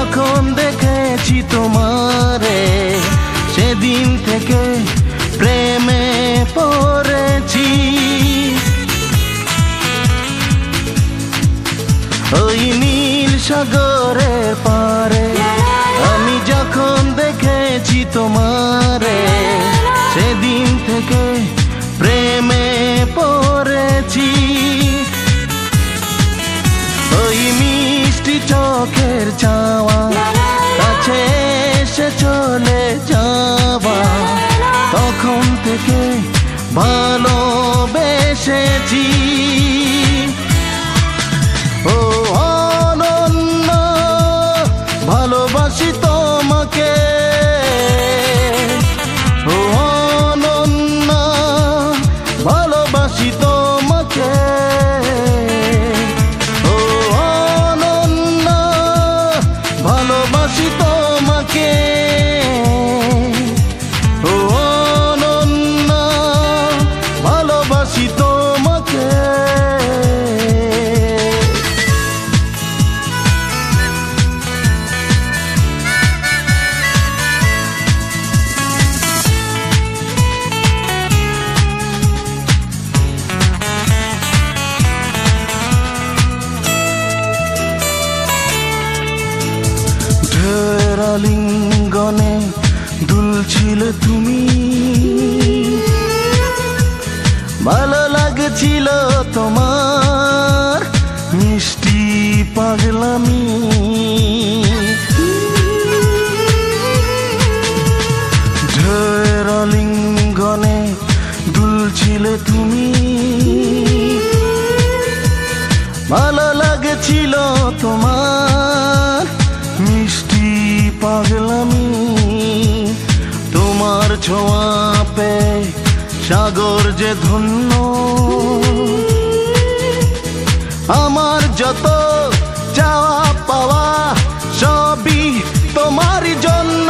যখন দেখেছি তোমারে, সেদিন থেকে প্রেমে পড়েছি। ওই নীল সাগরের পারে আমি যখন দেখেছি তোমারে, সেদিন থেকে প্রেমে পড়েছি। ওই মিষ্টি চোখের চাওয়া, কাছে এসে চলে যাওয়া, তখন থেকে ভালোবেসেছি। ও অনন্য, ভালোবাসি তোমাকে। ও অনন্য, ভালোবাসি তোমাকে। ও অনন্য, ভালোবাসি তোমাকে। ও অনন্য, ভালোবাসি তোমাকে। ঢেউয়ের আলিঙ্গনে দুলছিলে তুমি, ভালো লাগছিল তোমার মিষ্টি পাগলামি। ঢেউয়ের আলিঙ্গনে দুলছিলে তুমি, ভালো লাগছিল তোমার মিষ্টি পাগলামি। তোমার ছোঁয়া পেয়ে সাগর যে ধন্য, আমার যত চাওয়া পাওয়া সবই তোমার জন্য।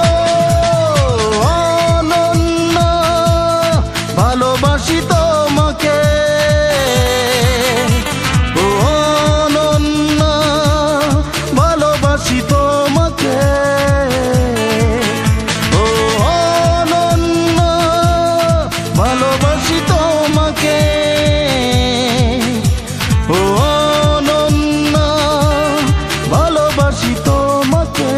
অনন্য, ভালোবাসি তোমাকে। ও অনন্য, ভালোবাসি তোমাকে। ও অনন্য, ভালোবাসি তোমাকে। ও অনন্য, ভালোবাসি তোমাকে।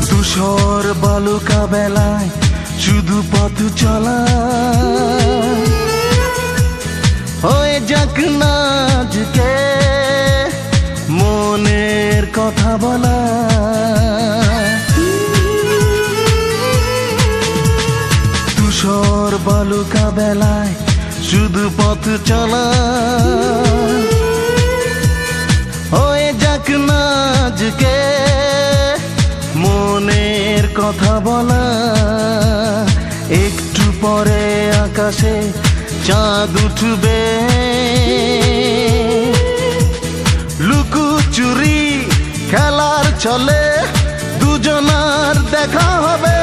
ধূসর বালুকা বেলায় শুধু পথ চলা, হয়ে যাক না আজকে মনের কথা বলা। ধূসর বালুকা বেলায় শুধু পথ চলা, হয়ে যাক না আজকে মনের কথা বলা। একটু পরে আকাশে চাঁদ উঠবে, লুকোচুরি খেলার চলে দুজনার দেখা হবে।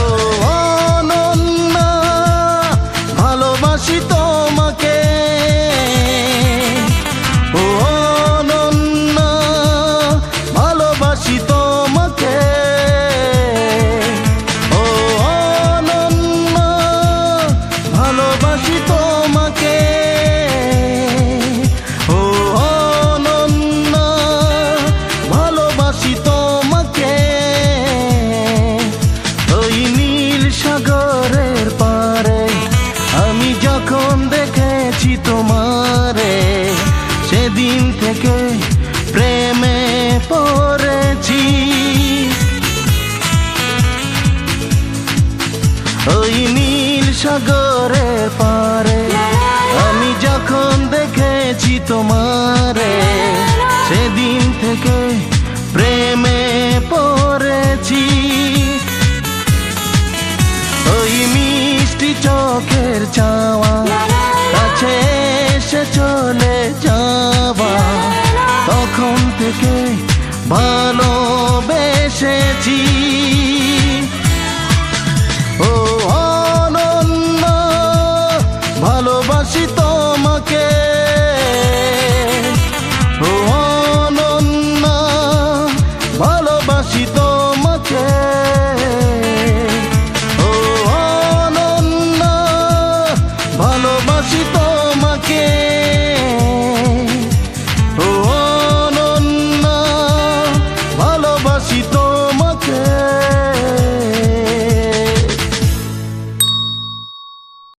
ও অনন্য, ভালোবাসি তোমাকে। ও অনন্য, ভালোবাসি তোমাকে। ও অনন্য, ভালোবাসি তোমাকে। ও অনন্য, ভালোবাসি তোমাকে। ওই নীল সাগরের পারে আমি যখন দেখেছি তোমারে, সেদিন থেকে প্রেমে পড়েছি। ওই নীল সাগরের পারে আমি যখন দেখেছি তোমারে, সেদিন থেকে প্রেমে পড়েছি। ওই মিষ্টি চোখের চাওয়া, কাছে এসে এসেছি। ও অনন্যা ভালোবাসি তোমাকে, ও অনন্যা ভালোবাসি তোমাকে, ও অনন্যা ভালোবাসি তোমাকে, ও অনন্যা ভালোবাসি তোমাকে।